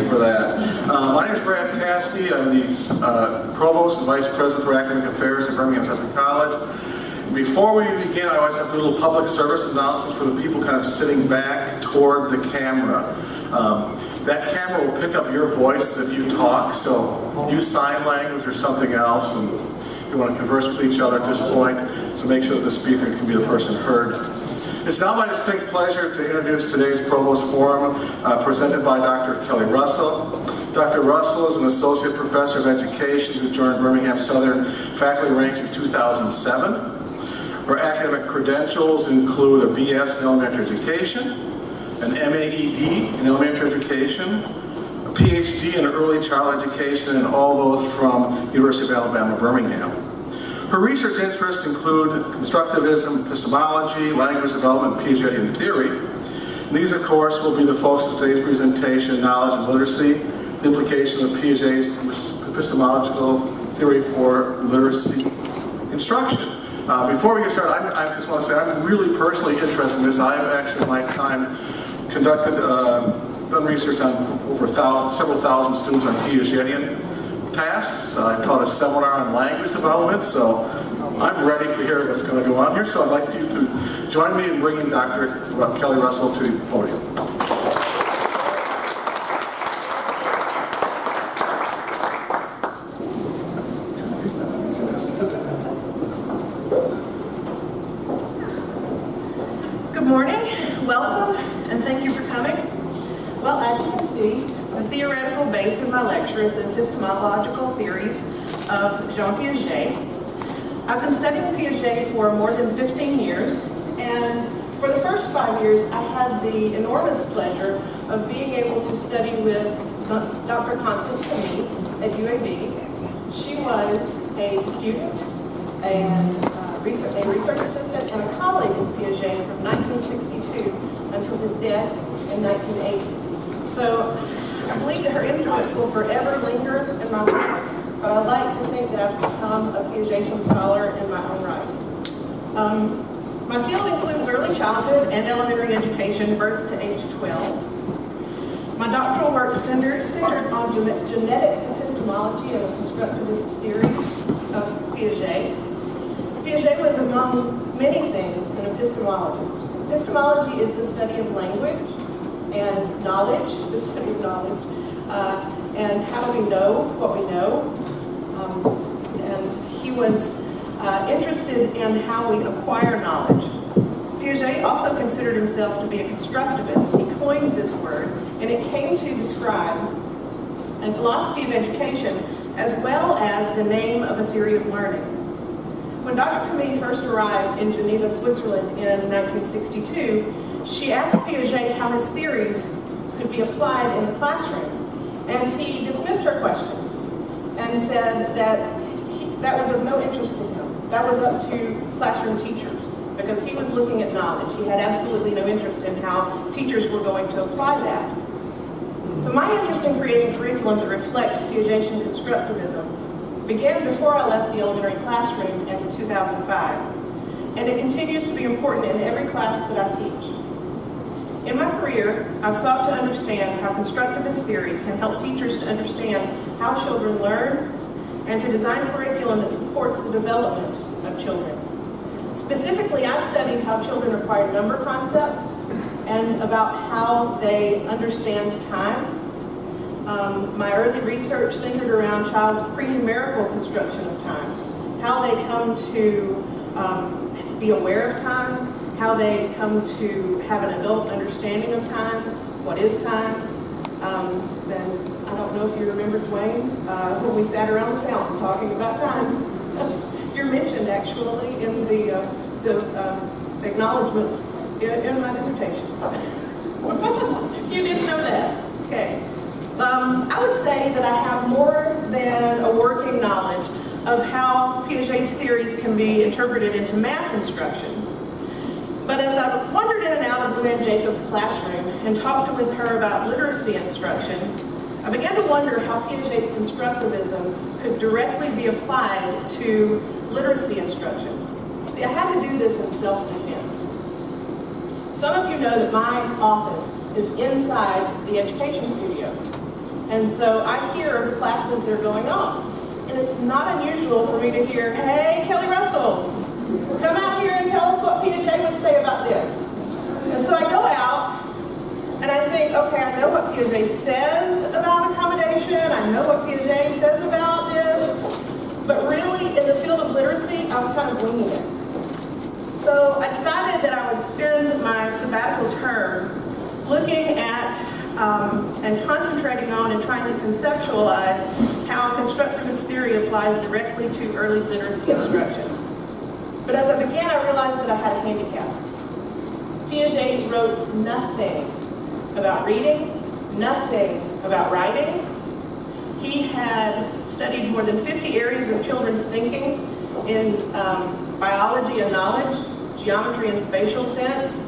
you for that. My name is Brad Caskey. I'm the Provost and Vice President for Academic Affairs at Birmingham Technical College. Before we begin, I always have to do a little public service announcements for the people kind of sitting back toward the camera. That camera will pick up your voice if you talk, so use sign language or something else, and you want to converse with each other at this point, so make sure that the speaker can be the person heard. It's now my distinct pleasure to introduce today's Provost Forum, presented by Dr. Kelly Russell. Dr. Russell is an Associate Professor of Education who joined Birmingham Southern faculty ranks in 2007. Her academic credentials include a BS in elementary education, an MAED in elementary education, a PhD in early child education, and all those from University of Alabama, Birmingham. Her research interests include constructivism, epistemology, language development, and Piagetian theory. And these, of course, will be the focus of today's presentation: knowledge and literacy, the implication of Piaget's epistemological theory for literacy instruction. Before we get started, I just want to say I'm really personally interested in this. I have actually, in my time, done research on over several thousand students on Piagetian tasks. I taught a seminar on language development, so I'm ready to hear what's going to go on here. So I'd like you to join me in bringing Dr. Kelly Russell to the podium. Good morning, welcome, and thank you for coming. Well, as you can see, the theoretical base of my lecture is the epistemological theories of Jean Piaget. I've been studying Piaget for more than 15 years, and for the first 5 years, I had the enormous pleasure of being able to study with Dr. Constance Camille at UAB. She was a student and a research assistant and a colleague of Piaget from 1962 until his death in 1980. So I believe that her influence will forever linger in my life, but I'd like to think that I've become a Piagetian scholar in my own right. My field includes early childhood and elementary education, birth to age 12. My doctoral work centered on genetic epistemology and constructivist theory of Piaget. Piaget was, among many things, an epistemologist. Epistemology is the study of language and knowledge, the study of knowledge, and how do we know what we know. And he was interested in how we acquire knowledge. Piaget also considered himself to be a constructivist. He coined this word, and it came to describe a philosophy of education as well as the name of a theory of learning. When Dr. Camille first arrived in Geneva, Switzerland in 1962, she asked Piaget how his theories could be applied in the classroom. And he dismissed her question and said that was of no interest to him. That was up to classroom teachers because he was looking at knowledge. He had absolutely no interest in how teachers were going to apply that. So my interest in creating a curriculum that reflects Piagetian constructivism began before I left the elementary classroom in 2005, and it continues to be important in every class that I teach. In my career, I've sought to understand how constructivist theory can help teachers to understand how children learn and to design curriculum that supports the development of children. Specifically, I've studied how children acquire number concepts and about how they understand time. My early research centered around child's pre-numerical construction of time, how they come to be aware of time, how they come to have an adult understanding of time, what is time. Then I don't know if you remember, Dwayne, when we sat around the fountain talking about time. You're mentioned actually in the acknowledgments in my dissertation. You didn't know that? Okay. I would say that I have more than a working knowledge of how Piaget's theories can be interpreted into math instruction. But as I wandered in and out of Luann Jacobs' classroom and talked with her about literacy instruction, I began to wonder how Piaget's constructivism could directly be applied to literacy instruction. See, I had to do this in self-defense. Some of you know that my office is inside the education studio. And so I hear the classes that are going on. And it's not unusual for me to hear, hey, Kelly Russell, come out here and tell us what Piaget would say about this. And so I go out, and I think, okay, I know what Piaget says about accommodation, I know what Piaget says about this, but really, in the field of literacy, I was kind of winging it. So I decided that I would spend my sabbatical term looking at and concentrating on and trying to conceptualize how constructivist theory applies directly to early literacy instruction. But as I began, I realized that I had a handicap. Piaget wrote nothing about reading, nothing about writing. He had studied more than 50 areas of children's thinking in biology and knowledge, geometry and spatial sense,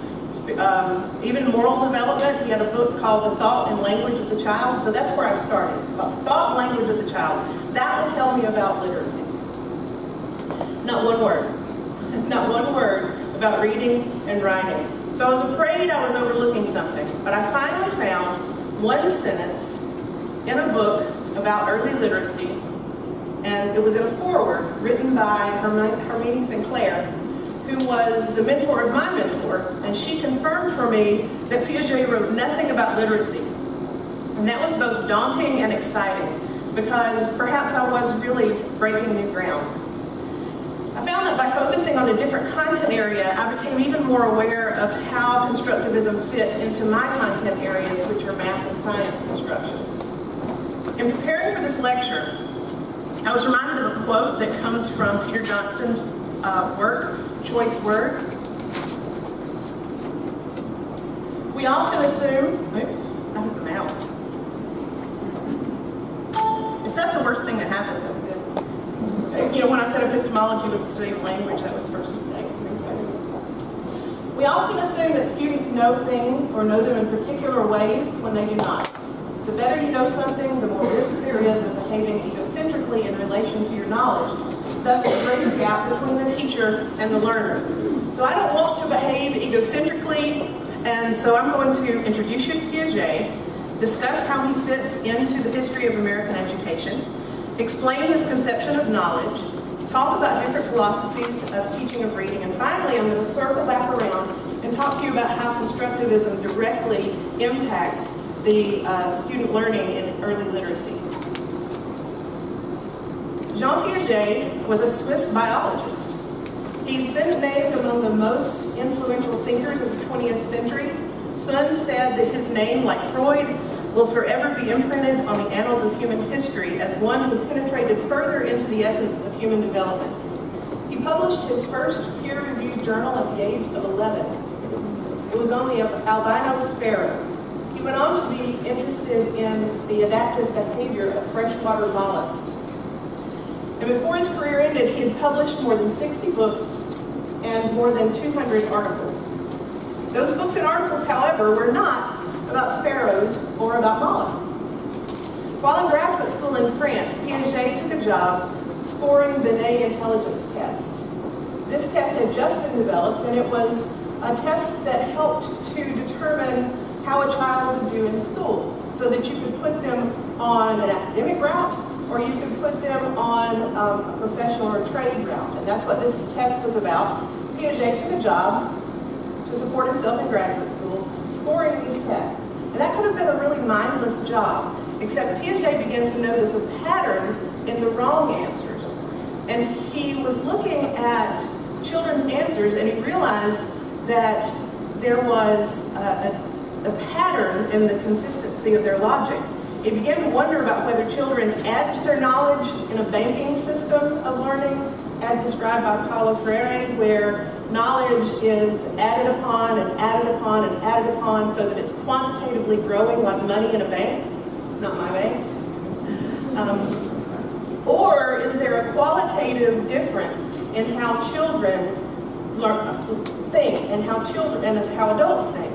even moral development. He had a book called The Thought and Language of the Child. So that's where I started. Thought and Language of the Child. That would tell me about literacy. Not one word. Not one word about reading and writing. So I was afraid I was overlooking something. But I finally found one sentence in a book about early literacy. And it was in a foreword written by Hermione Sinclair, who was the mentor of my mentor, and she confirmed for me that Piaget wrote nothing about literacy. And that was both daunting and exciting, because perhaps I was really breaking new ground. I found that by focusing on a different content area, I became even more aware of how constructivism fit into my content areas, which are math and science instruction. In preparing for this lecture, I was reminded of a quote that comes from Peter Johnston's work, Choice Words. We often assume, oops, I hit the mouse. If that's the worst thing that happened, that's good. You know, when I said epistemology was the study of language, that was first mistake. We often assume that students know things or know them in particular ways when they do not. The better you know something, the more risk there is of behaving egocentrically in relation to your knowledge. Thus, a greater gap between the teacher and the learner. So I don't want to behave egocentrically, and so I'm going to introduce you to Piaget, discuss how he fits into the history of American education, explain his conception of knowledge, talk about different philosophies of teaching of reading, and finally I'm going to circle back around and talk to you about how constructivism directly impacts the student learning in early literacy. Jean Piaget was a Swiss biologist. He's been named among the most influential thinkers of the 20th century. Sun said that his name, like Freud, will forever be imprinted on the annals of human history as one who penetrated further into the essence of human development. He published his first peer-reviewed journal at the age of 11. It was on the albino sparrow. He went on to be interested in the adaptive behavior of freshwater mollusks. And before his career ended, he had published more than 60 books and more than 200 articles. Those books and articles, however, were not about sparrows or about mollusks. While in graduate school in France, Piaget took a job scoring Binet intelligence tests. This test had just been developed, and it was a test that helped to determine how a child would do in school, so that you could put them on an academic route, or you could put them on a professional or trade route. And that's what this test was about. Piaget took a job to support himself in graduate school, scoring these tests. And that could have been a really mindless job, except Piaget began to notice a pattern in the wrong answers. And he was looking at children's answers, and he realized that there was a pattern in the consistency of their logic. He began to wonder about whether children add to their knowledge in a banking system of learning, as described by Paulo Freire, where knowledge is added upon and added upon and added upon so that it's quantitatively growing like money in a bank. Not my bank. Or is there a qualitative difference in how children think and how adults think?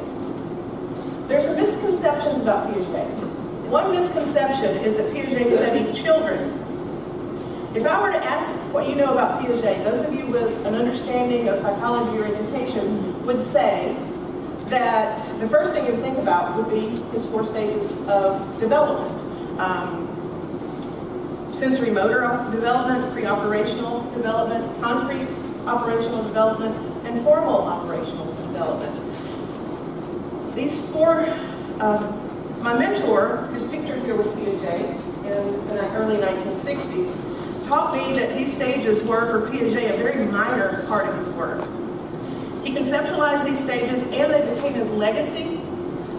There's some misconceptions about Piaget. One misconception is that Piaget studied children. If I were to ask what you know about Piaget, those of you with an understanding of psychology or education would say that the first thing you'd think about would be his 4 stages of development. sensory motor development, pre-operational development, concrete operational development, and formal operational development. These four, my mentor, who's pictured here with Piaget in the early 1960s, taught me that these stages were, for Piaget, a very minor part of his work. He conceptualized these stages and they became his legacy,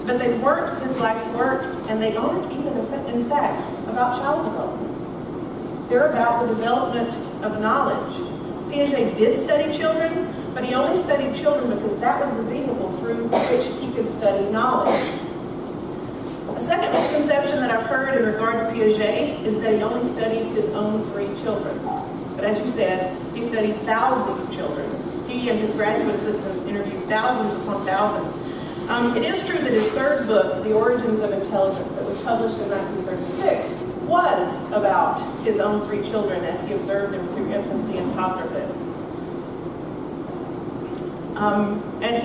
but they weren't his life's work, and they aren't even, in fact, about child development. They're about the development of knowledge. Piaget did study children, but he only studied children because that was the vehicle through which he could study knowledge. A second misconception that I've heard in regard to Piaget is that he only studied his own 3 children. But as you said, he studied thousands of children. He and his graduate assistants interviewed thousands upon thousands. It is true that his third book, The Origins of Intelligence, that was published in 1936, was about his own 3 children as he observed them through infancy and toddlerhood. And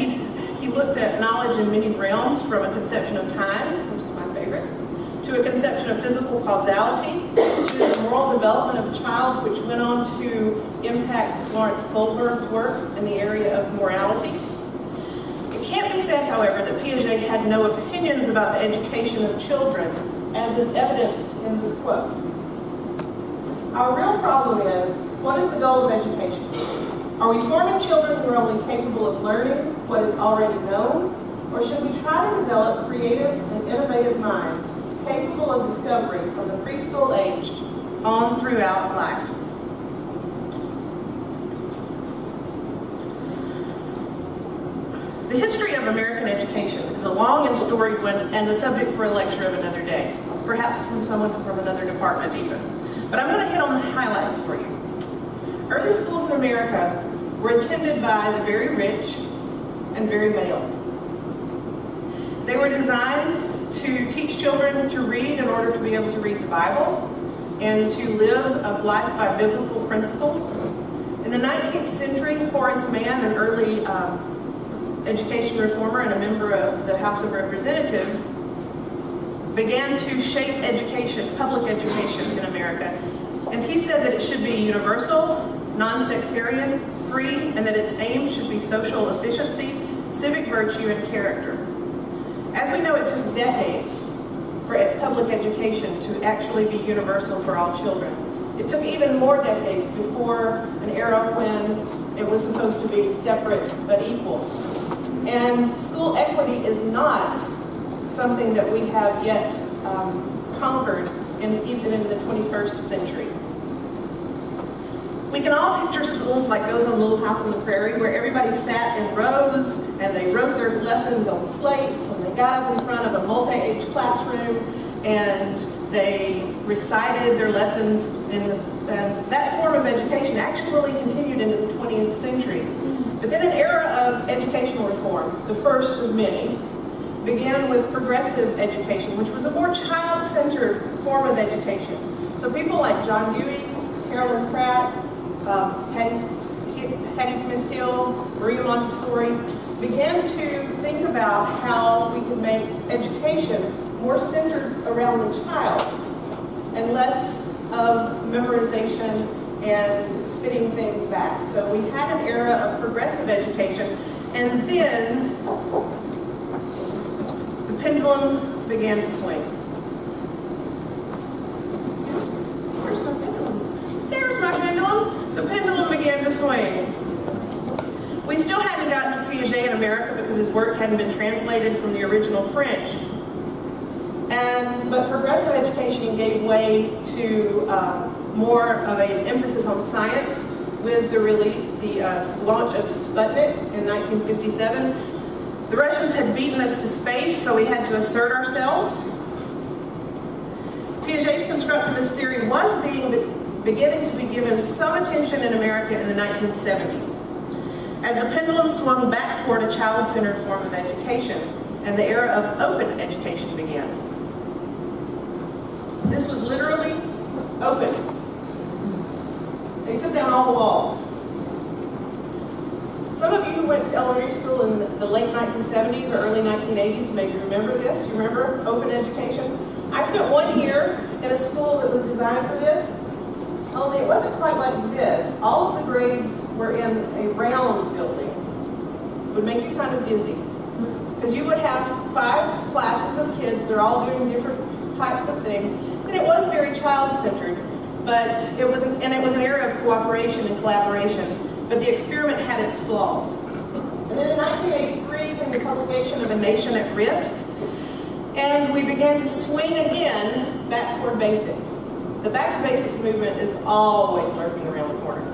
he looked at knowledge in many realms, from a conception of time, which is my favorite, to a conception of physical causality, to the moral development of a child, which went on to impact Lawrence Kohlberg's work in the area of morality. It can't be said, however, that Piaget had no opinions about the education of children, as is evidenced in this quote. Our real problem is, what is the goal of education? Are we forming children who are only capable of learning what is already known? Or should we try to develop creative and innovative minds capable of discovery from the preschool age on throughout life? The history of American education is a long and storied one, and the subject for a lecture of another day, perhaps from someone from another department even. But I'm going to hit on the highlights for you. Early schools in America were attended by the very rich and very male. They were designed to teach children to read in order to be able to read the Bible and to live a life by biblical principles. In the 19th century, Horace Mann, an early education reformer and a member of the House of Representatives, began to shape education, public education in America. And he said that it should be universal, non-sectarian, free, and that its aim should be social efficiency, civic virtue, and character. As we know, it took decades for public education to actually be universal for all children. It took even more decades before an era when it was supposed to be separate but equal. And school equity is not something that we have yet conquered even in the 21st century. We can all picture schools like those on Little House on the Prairie, where everybody sat in rows and they wrote their lessons on slates, and they got up in front of a multi-age classroom and they recited their lessons. And that form of education actually continued into the 20th century. But then an era of educational reform, the first of many, began with progressive education, which was a more child-centered form of education. So people like John Dewey, Carolyn Pratt, Hattie Smith Hill, Maria Montessori began to think about how we could make education more centered around the child and less of memorization and spitting things back. So we had an era of progressive education, and then the pendulum began to swing. Where's my pendulum? There's my pendulum. The pendulum began to swing. We still hadn't gotten to Piaget in America because his work hadn't been translated from the original French. But progressive education gave way to more of an emphasis on science with the launch of Sputnik in 1957. The Russians had beaten us to space, so we had to assert ourselves. Piaget's constructivist theory was beginning to be given some attention in America in the 1970s, as the pendulum swung back toward a child-centered form of education, and the era of open education began. This was literally open. They took down all the walls. Some of you who went to elementary school in the late 1970s or early 1980s maybe remember this. You remember open education? I spent 1 year in a school that was designed for this, only it wasn't quite like this. All of the grades were in a round building. It would make you kind of dizzy. Because you would have 5 classes of kids, they're all doing different types of things, and it was very child-centered, but it was an area of cooperation and collaboration, but the experiment had its flaws. And then in 1983 came the publication of A Nation at Risk, and we began to swing again back toward basics. The back to basics movement is always lurking around the corner.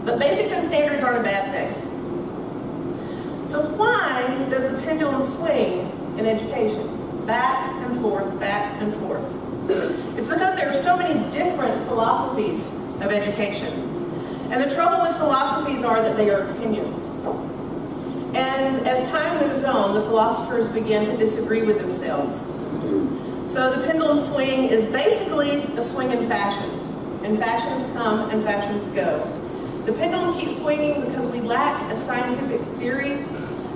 But basics and standards aren't a bad thing. So why does the pendulum swing in education? Back and forth, back and forth. It's because there are so many different philosophies of education. And the trouble with philosophies are that they are opinions. And as time moves on, the philosophers begin to disagree with themselves. So the pendulum swing is basically a swing in fashions. And fashions come and fashions go. The pendulum keeps swinging because we lack a scientific theory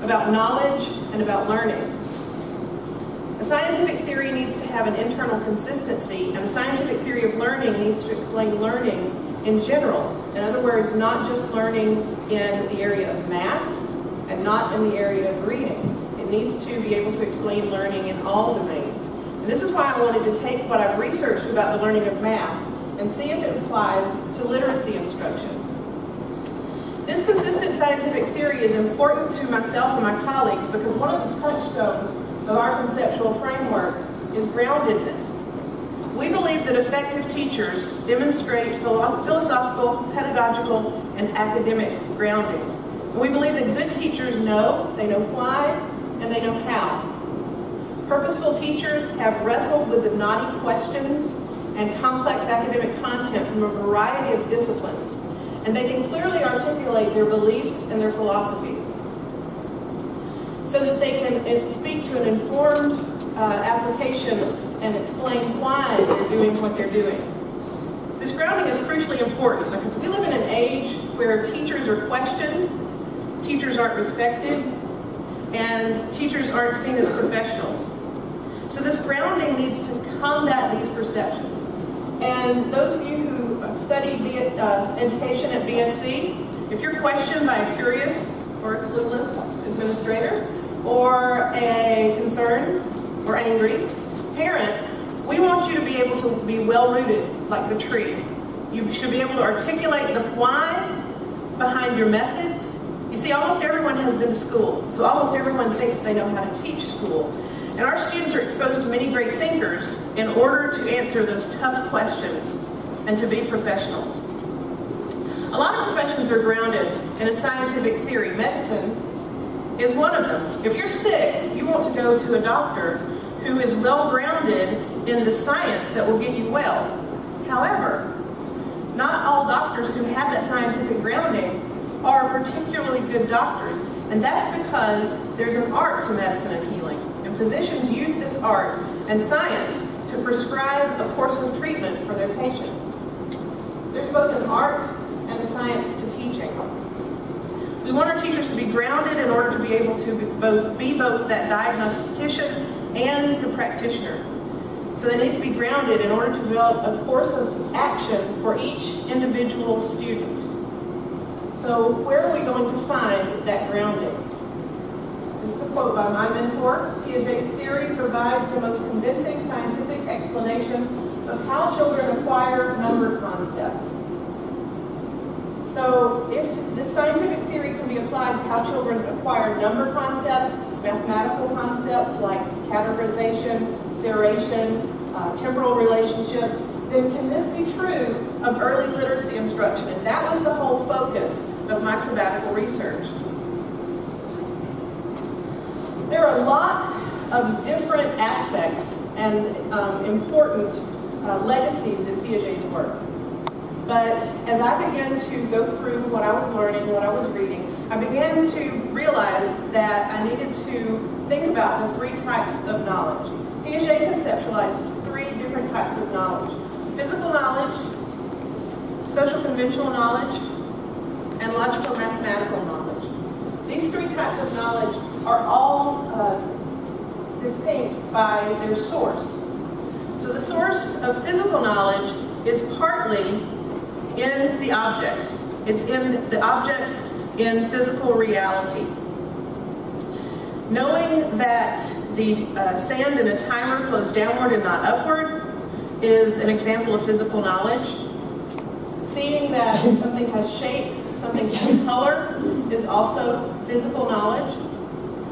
about knowledge and about learning. A scientific theory needs to have an internal consistency, and a scientific theory of learning needs to explain learning in general. In other words, not just learning in the area of math and not in the area of reading. It needs to be able to explain learning in all domains. And this is why I wanted to take what I've researched about the learning of math and see if it applies to literacy instruction. This consistent scientific theory is important to myself and my colleagues because one of the touchstones of our conceptual framework is groundedness. We believe that effective teachers demonstrate philosophical, pedagogical, and academic grounding. And we believe that good teachers know, they know why, and they know how. Purposeful teachers have wrestled with the knotty questions and complex academic content from a variety of disciplines, and they can clearly articulate their beliefs and their philosophies so that they can speak to an informed application and explain why they're doing what they're doing. This grounding is crucially important because we live in an age where teachers are questioned, teachers aren't respected, and teachers aren't seen as professionals. So this grounding needs to combat these perceptions. And those of you who have studied education at BSc, if you're questioned by a curious or a clueless administrator, or a concerned or angry parent, we want you to be able to be well-rooted like the tree. You should be able to articulate the why behind your methods. You see, almost everyone has been to school, so almost everyone thinks they know how to teach school. And our students are exposed to many great thinkers in order to answer those tough questions and to be professionals. A lot of professions are grounded in a scientific theory. Medicine is one of them. If you're sick, you want to go to a doctor who is well-grounded in the science that will get you well. However, not all doctors who have that scientific grounding are particularly good doctors, and that's because there's an art to medicine and healing, and physicians use this art and science to prescribe a course of treatment for their patients. There's both an art and a science to teaching. We want our teachers to be grounded in order to be able to be both that diagnostician and the practitioner. So they need to be grounded in order to develop a course of action for each individual student. So where are we going to find that grounding? This is a quote by my mentor. Piaget's theory provides the most convincing scientific explanation of how children acquire number concepts. So if this scientific theory can be applied to how children acquire number concepts, mathematical concepts like categorization, serration, temporal relationships, then can this be true of early literacy instruction? And that was the whole focus of my sabbatical research. There are a lot of different aspects and important legacies in Piaget's work. But as I began to go through what I was learning, what I was reading, I began to realize that I needed to think about the 3 types of knowledge. Piaget conceptualized 3 different types of knowledge: physical knowledge, social conventional knowledge, and logical mathematical knowledge. These 3 types of knowledge are all distinct by their source. So the source of physical knowledge is partly in the object. It's in the objects in physical reality. Knowing that the sand in a timer flows downward and not upward is an example of physical knowledge. Seeing that something has shape, something has color is also physical knowledge.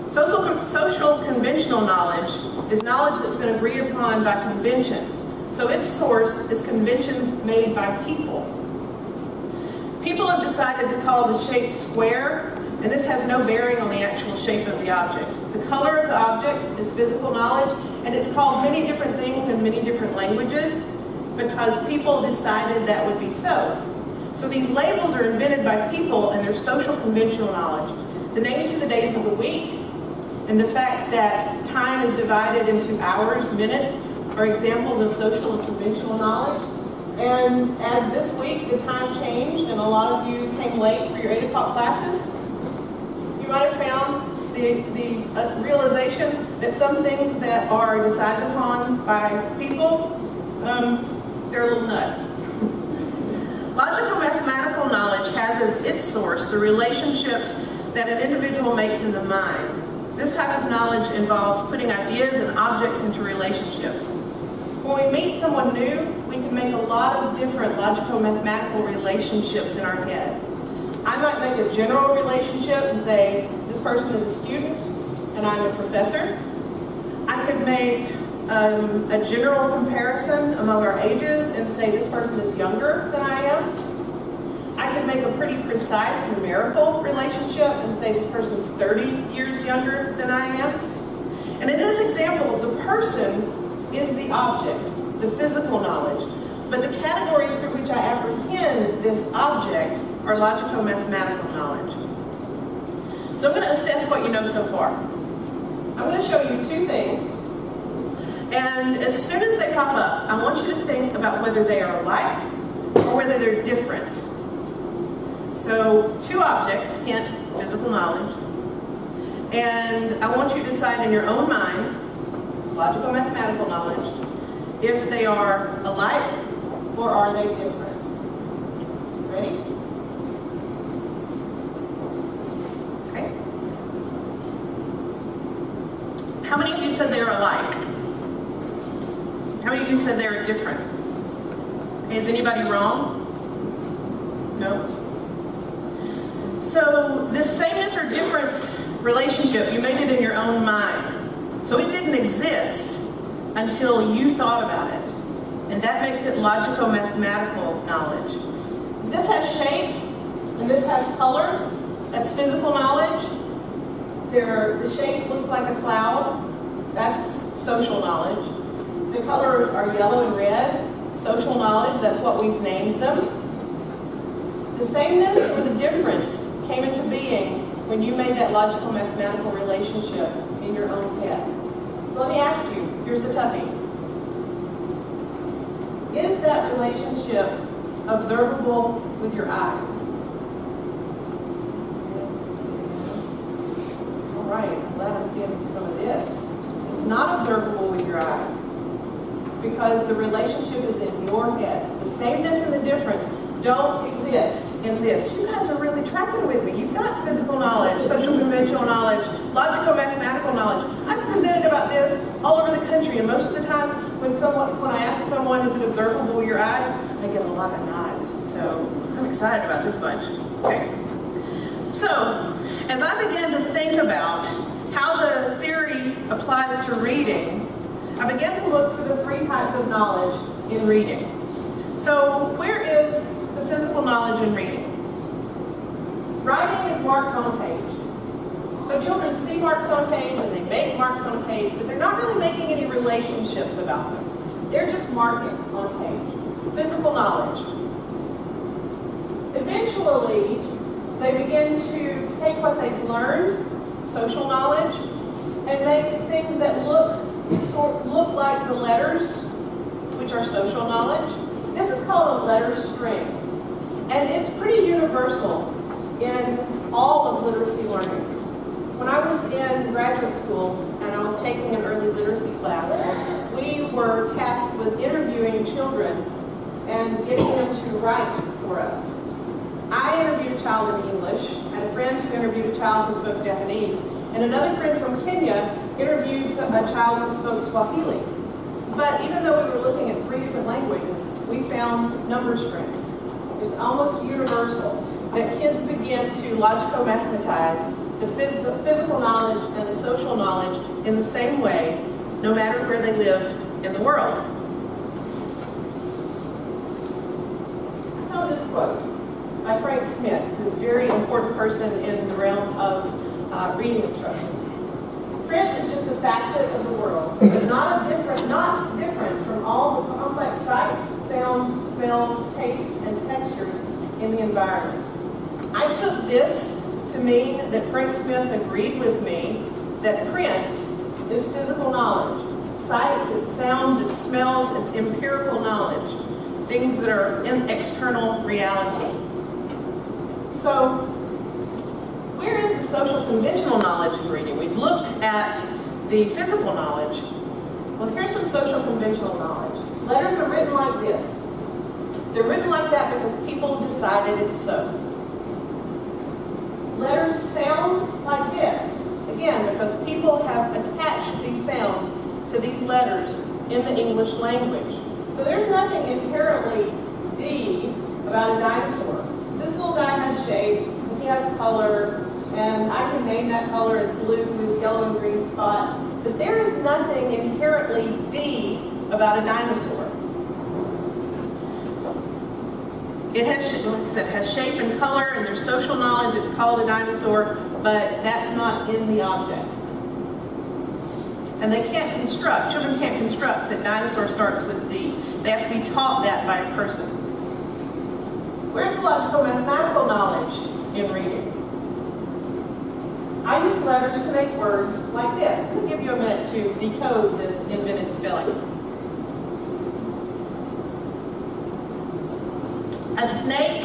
Social conventional knowledge is knowledge that's been agreed upon by conventions. So its source is conventions made by people. People have decided to call the shape square, and this has no bearing on the actual shape of the object. The color of the object is physical knowledge, and it's called many different things in many different languages because people decided that would be so. So these labels are invented by people, and they're social conventional knowledge. The names for the days of the week and the fact that time is divided into hours, minutes, are examples of social and conventional knowledge. And as this week the time changed and a lot of you came late for your 8 o'clock classes, you might have found the realization that some things that are decided upon by people, they're a little nuts. Logical mathematical knowledge has as its source the relationships that an individual makes in the mind. This type of knowledge involves putting ideas and objects into relationships. When we meet someone new, we can make a lot of different logical mathematical relationships in our head. I might make a general relationship and say, this person is a student and I'm a professor. I could make a general comparison among our ages and say this person is younger than I am. I could make a pretty precise numerical relationship and say this person is 30 years younger than I am. And in this example, the person is the object, the physical knowledge. But the categories through which I apprehend this object are logico-mathematical knowledge. So I'm going to assess what you know so far. I'm going to show you two things. And as soon as they pop up, I want you to think about whether they are alike or whether they're different. So two objects, hint, physical knowledge. And I want you to decide in your own mind, logical mathematical knowledge, if they are alike or are they different. Ready? Okay. How many of you said they are alike? How many of you said they are different? Is anybody wrong? No? So this sameness or difference relationship, you made it in your own mind. So it didn't exist until you thought about it. And that makes it logico-mathematical knowledge. This has shape and this has color. That's physical knowledge. The shape looks like a cloud. That's social knowledge. The colors are yellow and red. Social knowledge, that's what we've named them. The sameness or the difference came into being when you made that logical mathematical relationship in your own head. So let me ask you, here's the toughie. Is that relationship observable with your eyes? All right, I'm glad I'm seeing some of this. It's not observable with your eyes because the relationship is in your head. The sameness and the difference don't exist in this. You guys are really tracking with me. You've got physical knowledge, social conventional knowledge, logico-mathematical knowledge. I've presented about this all over the country, and most of the time when I ask someone, is it observable with your eyes, I get a lot of nods. So I'm excited about this bunch. Okay. So as I began to think about how the theory applies to reading, I began to look for the three types of knowledge in reading. So where is the physical knowledge in reading? Writing is marks on a page. So children see marks on a page and they make marks on a page, but they're not really making any relationships about them. They're just marking on a page. Physical knowledge. Eventually, they begin to take what they've learned, social knowledge, and make things that look like the letters, which are social knowledge. This is called a letter string. And it's pretty universal in all of literacy learning. When I was in graduate school and I was taking an early literacy class, we were tasked with interviewing children and getting them to write for us. I interviewed a child in English, and a friend who interviewed a child who spoke Japanese, and another friend from Kenya interviewed a child who spoke Swahili. But even though we were looking at 3 different languages, we found number strings. It's almost universal that kids begin to logico-mathematize the physical knowledge and the social knowledge in the same way, no matter where they live in the world. I found this quote by Frank Smith, who's a very important person in the realm of reading instruction. Print is just a facet of the world, but not different from all the complex sights, sounds, smells, tastes, and textures in the environment. I took this to mean that Frank Smith agreed with me that print is physical knowledge. Sights, it sounds, it smells, it's empirical knowledge. Things that are in external reality. So, where is the social conventional knowledge in reading? We've looked at the physical knowledge. Well, here's some social conventional knowledge. Letters are written like this. They're written like that because people decided it's so. Letters sound like this. Again, because people have attached these sounds to these letters in the English language. So there's nothing inherently D about a dinosaur. This little guy has shape, he has color, and I can name that color as blue with yellow and green spots. But there is nothing inherently D about a dinosaur. It has shape and color, and there's social knowledge. It's called a dinosaur, but that's not in the object. And they can't construct, children can't construct that dinosaur starts with D. They have to be taught that by a person. Where's the logical mathematical knowledge in reading? I use letters to make words like this. I'm going to give you a minute to decode this invented spelling. A snake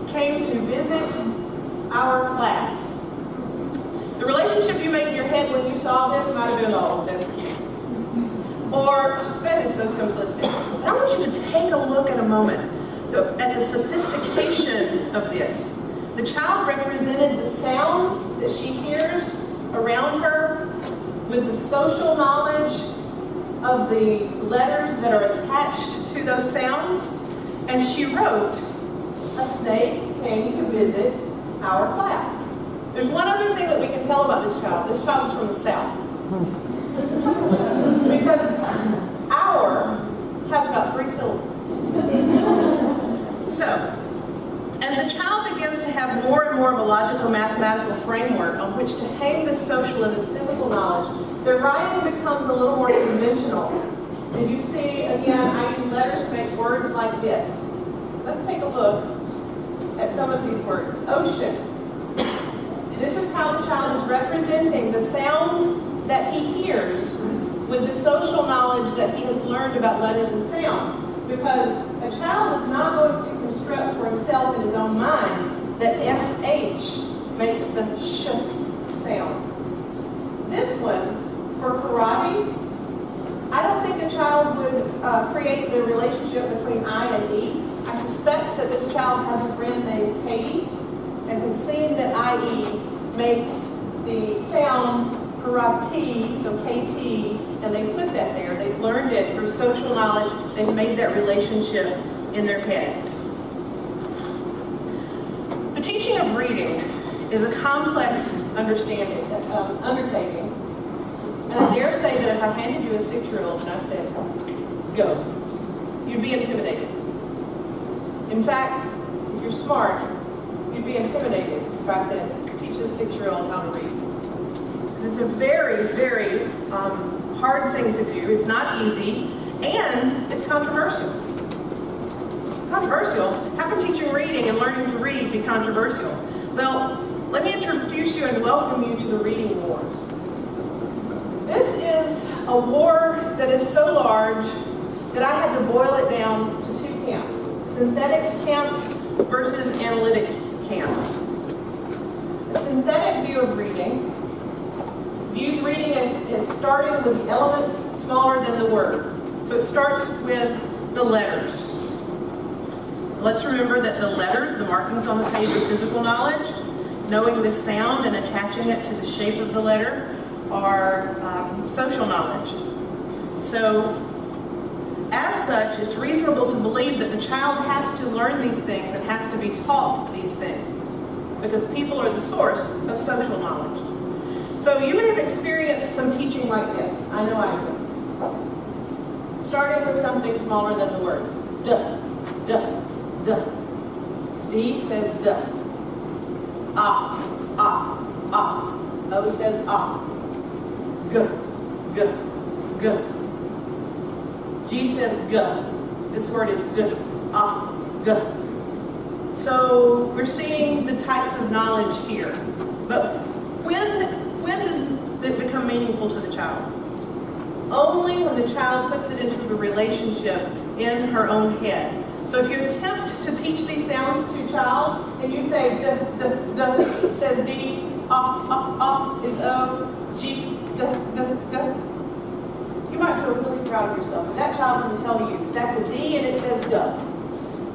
came to visit our class. The relationship you made in your head when you saw this might have been, oh, that's cute. Or, that is so simplistic. But I want you to take a look in a moment at the sophistication of this. The child represented the sounds that she hears around her with the social knowledge of the letters that are attached to those sounds. And she wrote, a snake came to visit our class. There's one other thing that we can tell about this child. This child is from the South. Because our has about 3 syllables. So, as the child begins to have more and more of a logical mathematical framework on which to hang this social and this physical knowledge, their writing becomes a little more conventional. And you see, again, I use letters to make words like this. Let's take a look at some of these words. Ocean. This is how the child is representing the sounds that he hears with the social knowledge that he has learned about letters and sounds. Because a child is not going to construct for himself in his own mind that SH makes the sh sound. This one, for karate, I don't think a child would create the relationship between I and E. I suspect that this child has a friend named Katie and has seen that IE makes the sound karate, so KT, and they put that there. They've learned it through social knowledge. They've made that relationship in their head. The teaching of reading is a complex undertaking. And I dare say that if I handed you a 6-year-old and I said, go, you'd be intimidated. In fact, if you're smart, you'd be intimidated if I said, teach this 6-year-old how to read. Because it's a very, very hard thing to do. It's not easy, and it's controversial. Controversial? How can teaching reading and learning to read be controversial? Well, let me introduce you and welcome you to the reading wars. This is a war that is so large that I had to boil it down to 2 camps. Synthetic camp versus analytic camp. A synthetic view of reading Views reading is starting with the elements smaller than the word. So it starts with the letters. Let's remember that the letters, the markings on the page, are physical knowledge. Knowing the sound and attaching it to the shape of the letter are social knowledge. So, as such, it's reasonable to believe that the child has to learn these things and has to be taught these things, because people are the source of social knowledge. So you may have experienced some teaching like this. I know I have. Starting with something smaller than the word. Duh, duh, duh. D says duh. Ah, ah, ah. O says ah. G, g, g. G says g. This word is g, ah, g. So we're seeing the types of knowledge here. But when does it become meaningful to the child? Only when the child puts it into a relationship in her own head. So if you attempt to teach these sounds to a child, and you say d, d, d, says D, is O, G, g, g, g, you might feel really proud of yourself. And that child can tell you, that's a D and it says duh.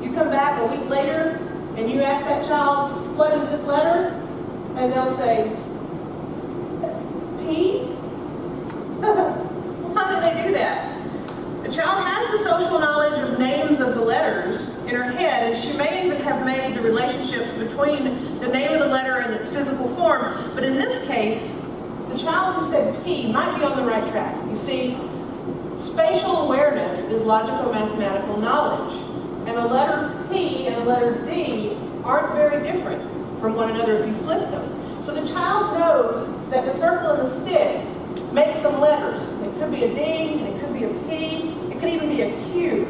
You come back a week later, and you ask that child, what is this letter? And they'll say, P? How do they do that? The child has the social knowledge of names of the letters in her head, and she may even have made the relationships between the name of the letter and its physical form. But in this case, the child who said P might be on the right track. You see, spatial awareness is logico-mathematical knowledge. And a letter P and a letter D aren't very different from one another if you flip them. So the child knows that the circle and the stick make some letters. It could be a D, it could be a P, it could even be a Q.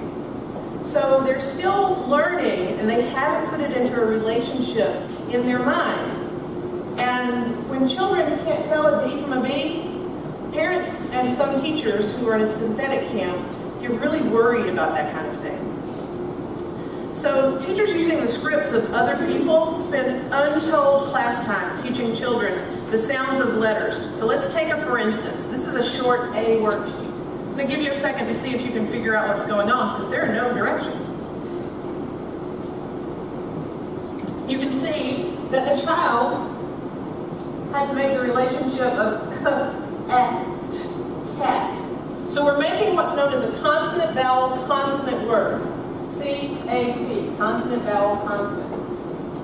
So they're still learning, and they haven't put it into a relationship in their mind. And when children can't tell a D from a B, parents and some teachers who are in a synthetic camp get really worried about that kind of thing. So teachers using the scripts of other people spend untold class time teaching children the sounds of letters. So let's take a for instance. This is a short A worksheet. I'm going to give you a second to see if you can figure out what's going on, because there are no directions. You can see that the child had made the relationship of cat. So we're making what's known as a consonant, vowel, consonant word. C-A-T, consonant, vowel, consonant.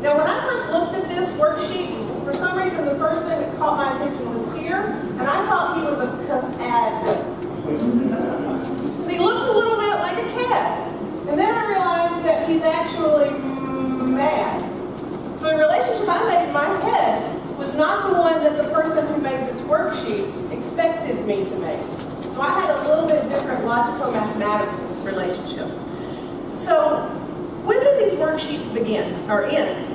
Now, when I first looked at this worksheet, for some reason, the first thing that caught my attention was here, and I thought he was a cat. So he looks a little bit like a cat. And then I realized that he's actually mad. So the relationship I made in my head was not the one that the person who made this worksheet expected me to make. So I had a little bit different logico-mathematical relationship. So, when do these worksheets begin, or end?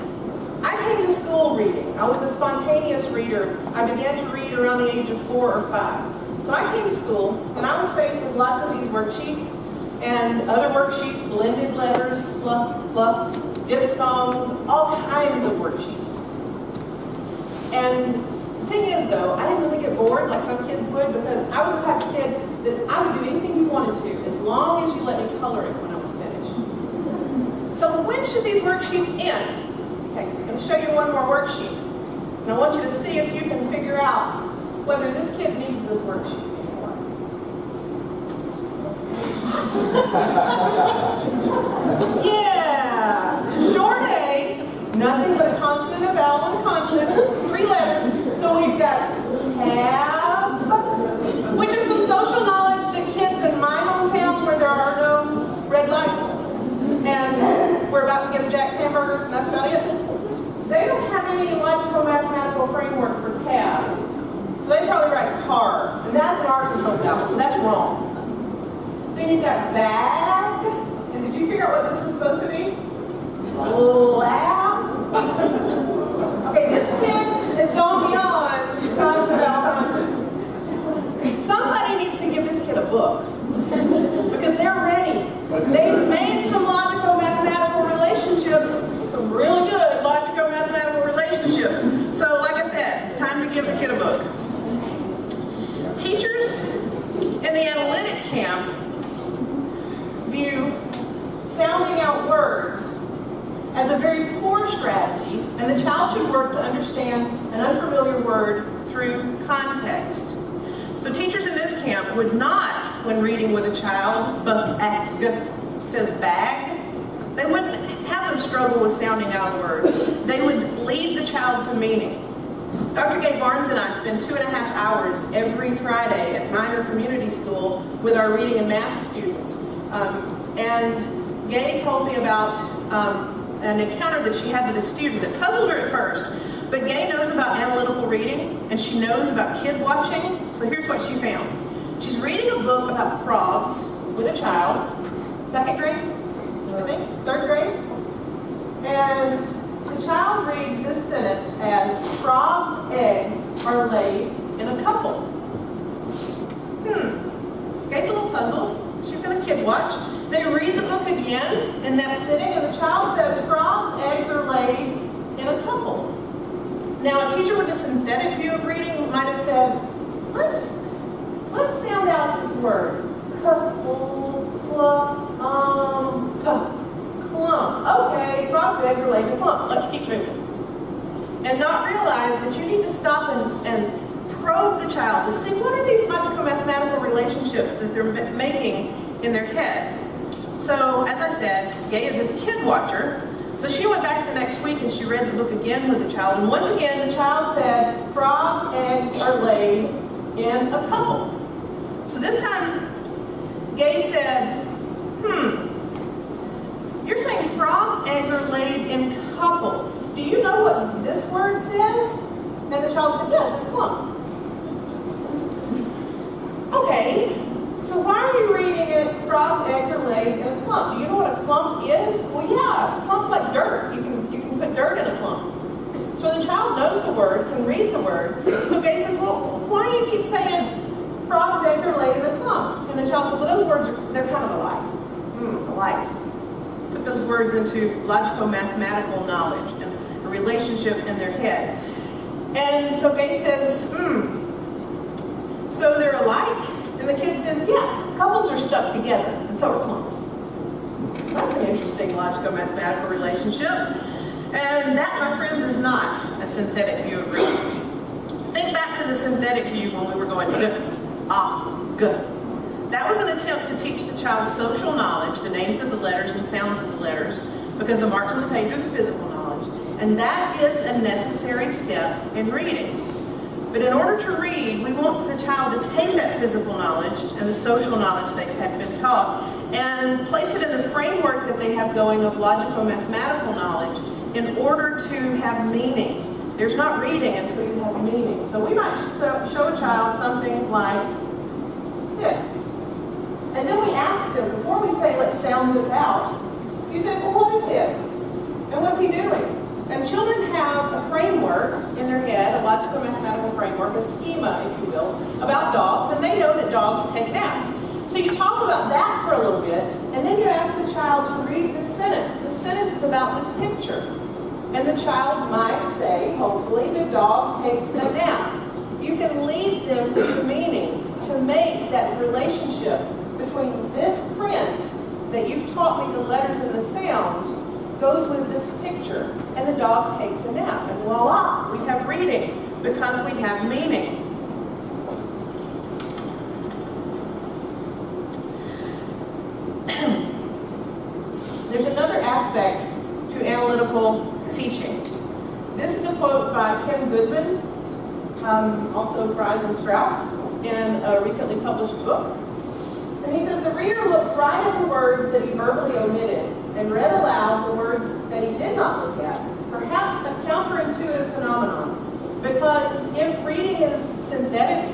I came to school reading. I was a spontaneous reader. I began to read around the age of 4 or 5. So I came to school, and I was faced with lots of these worksheets, and other worksheets, blended letters, fluff, fluff, diphthongs, all kinds of worksheets. And the thing is, though, I didn't really get bored like some kids would, because I was the type of kid that I would do anything you wanted to, as long as you let me color it when I was finished. So when should these worksheets end? Okay, I'm going to show you one more worksheet. And I want you to see if you can figure out whether this kid needs this worksheet anymore. Yeah! Short A, nothing but a consonant, a vowel, and a consonant, 3 letters. So we've got cab, which is some social knowledge that kids in my hometown where there are no red lights, and we're about to get a Jack's hamburgers, and that's about it. They don't have any logical mathematical framework for cab. So they probably write car, and that's an Arkansas vowel, so that's wrong. Then you've got bag, and did you figure out what this was supposed to be? Lab. Okay, this kid has gone beyond consonant, vowel, consonant. Somebody needs to give this kid a book, because they're ready. They've made some logico-mathematical relationships, some really good logico-mathematical relationships. So, like I said, time to give the kid a book. sounding out words as a very poor strategy, and the child should work to understand an unfamiliar word through context. So teachers in this camp would not, when reading with a child, says bag, they wouldn't have them struggle with sounding out words. They would lead the child to meaning. Dr. Gay Barnes and I spend 2.5 hours every Friday at minor community school with our reading and math students. And Gay told me about an encounter that she had with a student that puzzled her at first. But Gay knows about analytical reading, and she knows about kid watching. So here's what she found. She's reading a book about frogs with a child, 2nd grade, I think, 3rd grade. And the child reads this sentence as, frogs' eggs are laid in a couple. Gay's a little puzzled. She's going to kid watch. They read the book again in that sitting, and the child says, frogs' eggs are laid in a couple. Now, a teacher with a synthetic view of reading might have said, let's sound out this word. Couple, clump. Okay, frogs' eggs are laid in a clump. Let's keep moving. And not realize that you need to stop and probe the child to see what are these logical mathematical relationships that they're making in their head. So, as I said, Gay is a kid watcher. So she went back the next week and she read the book again with the child. And once again, the child said, frogs' eggs are laid in a couple. So this time, Gay said, you're saying frogs' eggs are laid in couples. Do you know what this word says? And the child said, yes, it's clump. Okay, so why are you reading it, frogs' eggs are laid in a clump? Do you know what a clump is? Well, yeah, a clump's like dirt. You can put dirt in a clump. So the child knows the word, can read the word. So Gay says, well, why do you keep saying frogs' eggs are laid in a clump? And the child said, well, those words, they're kind of alike. Alike. Put those words into logical mathematical knowledge and a relationship in their head. And so Gay says, so they're alike? And the kid says, yeah, couples are stuck together, and so are clumps. That's an interesting logical mathematical relationship. And that, my friends, is not a synthetic view of reading. Think back to the synthetic view when we were going good. That was an attempt to teach the child social knowledge, the names of the letters and sounds of the letters, because the marks on the page are the physical knowledge. And that is a necessary step in reading. But in order to read, we want the child to take that physical knowledge and the social knowledge they have been taught and place it in the framework that they have going of logical mathematical knowledge in order to have meaning. There's not reading until you have meaning. So we might show a child something like this. And then we ask them, before we say, let's sound this out, you say, well, what is this? And what's he doing? And children have a framework in their head, a logical mathematical framework, a schema, if you will, about dogs, and they know that dogs take naps. So you talk about that for a little bit, and then you ask the child to read this sentence. The sentence is about this picture. And the child might say, hopefully, the dog takes a nap. You can lead them to the meaning, to make that relationship between this print that you've taught me the letters and the sounds goes with this picture, and the dog takes a nap. And voila, we have reading because we have meaning. There's another aspect to analytical teaching. This is a quote by Kim Goodman, also Fries and Strauss, in a recently published book. And he says, the reader looked right at the words that he verbally omitted and read aloud the words that he did not look at. Perhaps a counterintuitive phenomenon. Because if reading is synthetic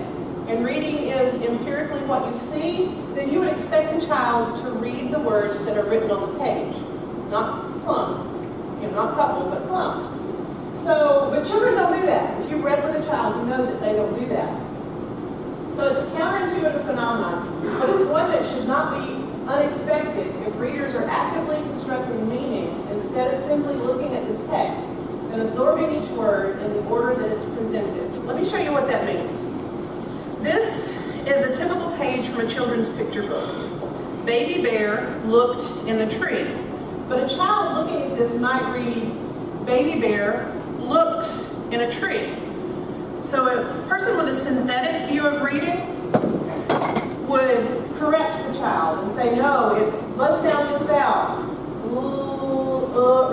and reading is empirically what you see, then you would expect a child to read the words that are written on the page. Not clump. Not couple, but clump. So, but children don't do that. If you've read with a child, you know that they don't do that. So it's a counterintuitive phenomenon, but it's one that should not be unexpected if readers are actively constructing meaning instead of simply looking at the text and absorbing each word in the order that it's presented. Let me show you what that means. This is a typical page from a children's picture book. baby bear looked in the tree. But a child looking at this might read, baby bear looks in a tree. So a person with a synthetic view of reading would correct the child and say, no, let's sound this out.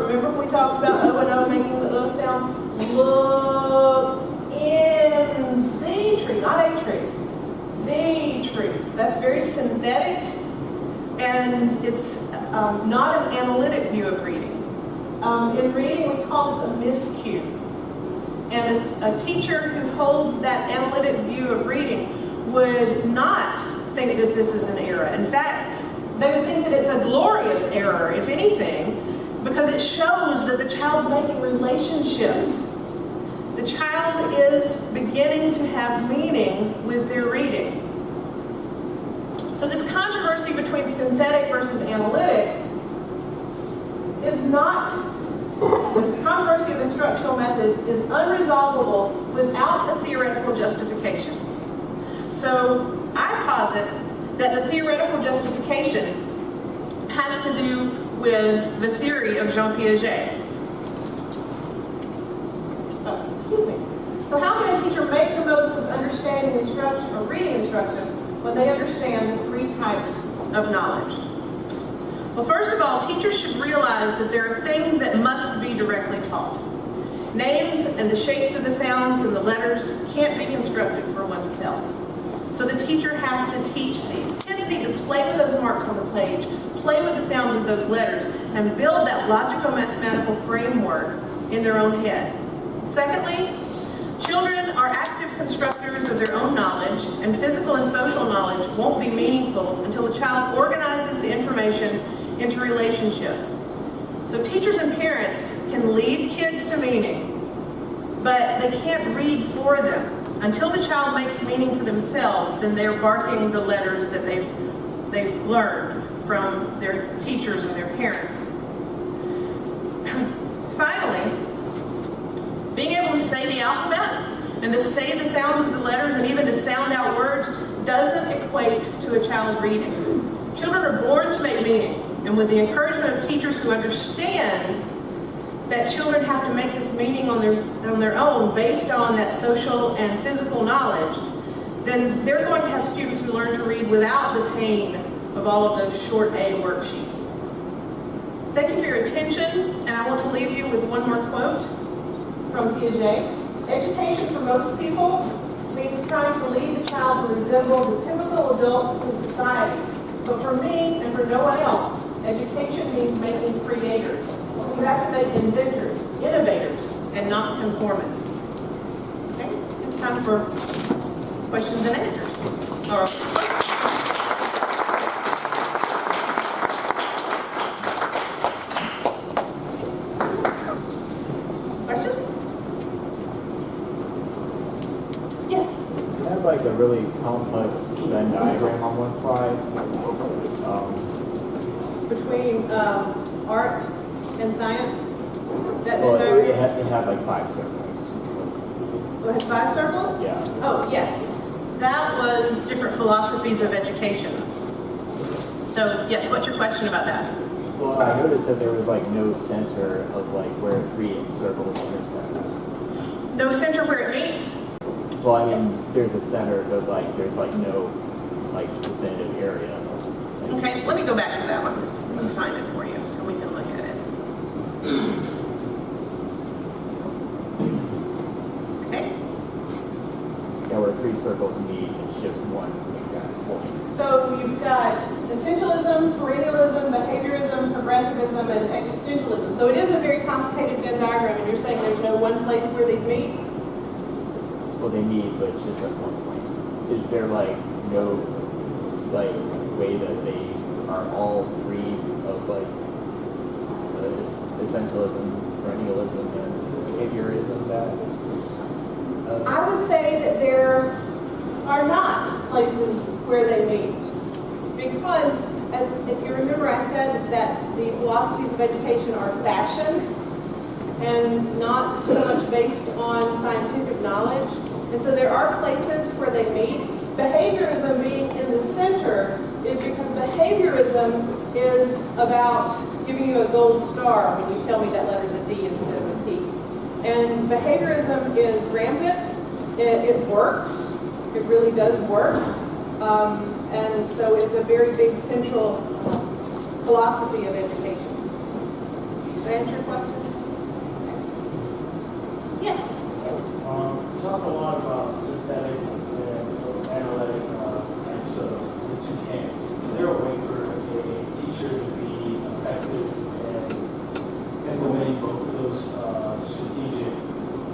Remember we talked about O and O making the sound? Look in the tree, not a tree. The trees. That's very synthetic, and it's not an analytic view of reading. In reading, we call this a miscue. And a teacher who holds that analytic view of reading would not think that this is an error. In fact, they would think that it's a glorious error, if anything, because it shows that the child's making relationships. The child is beginning to have meaning with their reading. So this controversy between synthetic versus analytic is not, the controversy of instructional methods is unresolvable without a theoretical justification. So I posit that the theoretical justification has to do with the theory of Jean Piaget. So how can a teacher make the most of understanding instruction or reading instruction when they understand the three types of knowledge? Well, first of all, teachers should realize that there are things that must be directly taught. Names and the shapes of the sounds and the letters can't be constructed for oneself. So the teacher has to teach these. Kids need to play with those marks on the page, play with the sounds of those letters, and build that logico-mathematical framework in their own head. Secondly, children are active constructors of their own knowledge, and physical and social knowledge won't be meaningful until the child organizes the information into relationships. So teachers and parents can lead kids to meaning, but they can't read for them. Until the child makes meaning for themselves, then they're barking the letters that they've learned from their teachers and their parents. Finally, being able to say the alphabet and to say the sounds of the letters and even to sound out words doesn't equate to a child reading. Children are born to make meaning, and with the encouragement of teachers who understand that children have to make this meaning on their own based on that social and physical knowledge, then they're going to have students who learn to read without the pain of all of those short A worksheets. Thank you for your attention, and I want to leave you with one more quote from Piaget. Education for most people means trying to lead the child to resemble the typical adult in society. But for me and for no one else, education means making creators. You have to make inventors, innovators, and not conformists. Okay, it's time for questions and answers. All right. Like a really complex Venn diagram on one slide. Between art and science? Well, it had like 5 circles. Oh, it had 5 circles? Yeah. Oh, yes. That was different philosophies of education. So, yes, what's your question about that? Well, I noticed that there was like no center of like where 3 circles intersect. No center where it meets? Well, I mean, there's a center, but like there's like no like definitive area. Okay, let me go back to that one. Let me find it for you, and we can look at it. Okay. Yeah, where 3 circles meet, it's just one exact point. So you've got essentialism, perennialism, behaviorism, progressivism, and existentialism. So it is a very complicated Venn diagram, and you're saying there's no one place where these meet? Well, they meet, but it's just at one point. Is there like no like way that they are all free of like essentialism, perennialism, and behaviorism? That I would say that there are not places where they meet, because as if you remember, I said that the philosophies of education are fashioned and not so much based on scientific knowledge. And so there are places where they meet. Behaviorism being in the center is because behaviorism is about giving you a gold star when you tell me that letter's a D instead of a P. And behaviorism is rampant. It works. It really does work. And so it's a very big central philosophy of education. Did I answer your question? Yes? You talk a lot about synthetic and analytic types of the two camps. Is there a way for a teacher to be effective in implementing both of those strategic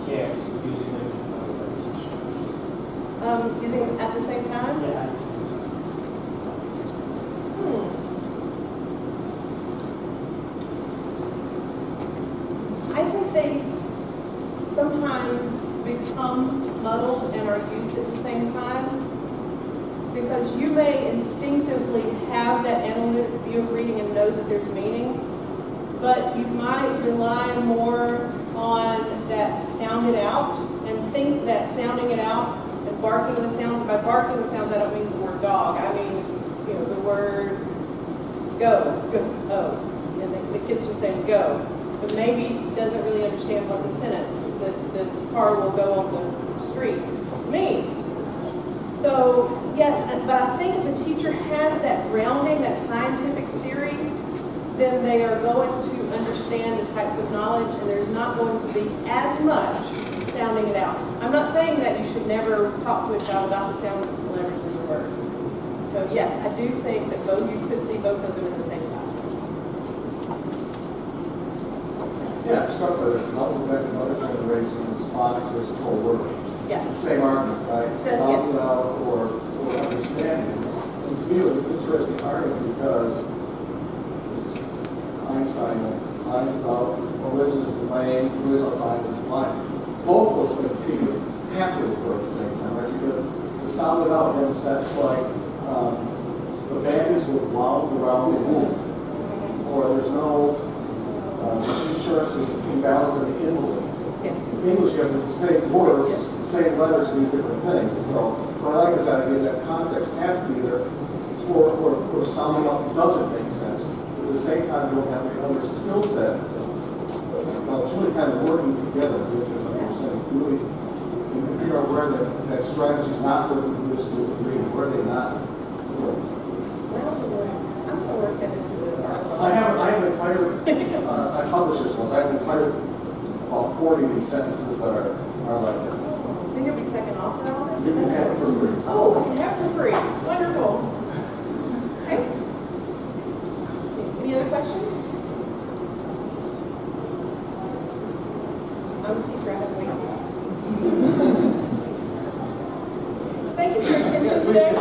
camps using them in teaching? Using them at the same time? Yeah, at the same time. I think they sometimes become muddled and are used at the same time because you may instinctively have that analytic view of reading and know that there's meaning, but you might rely more on that sound it out and think that sounding it out and barking the sounds. By barking the sounds, I don't mean the word dog. I mean, the word go, oh, and the kids just saying go. But maybe doesn't really understand what the sentence, the car will go on the street, means. So, yes, but I think if a teacher has that grounding, that scientific theory, then they are going to understand the types of knowledge, and there's not going to be as much sounding it out. I'm not saying that you should never talk to a child about the sound of the letters of the word. So, yes, I do think that you could see both of them in the same classroom. Yeah, I'm struck by this. I'll go back to other generations, phonics versus whole word. Yes. Same argument, right? Yes. Sound it out or understanding. And to me, it was an interesting argument because Einstein, science about religion is the main, religion science is blind. Both those things seem to have to occur at the same time, right? Because to sound it out in a sense like the bandage will wound around the wound, or there's no insurance is invalid in the invalid. Yes. In English, you have the same words, the same letters mean different things. So what I like is that idea that context has to be there, or sounding out doesn't make sense. But at the same time, you don't have another skill set. It's really kind of working together. Really, you figure out where that strategy is not working for this student, where they're not. I have an entire, I published this once, I have an entire, about 40 of these sentences that are like that. Think you'll be second author on it? You can have it for free. Oh, I can have it for free. Wonderful. Okay. Any other questions? I'm a teacher, I have to wait. Thank you for your attention today.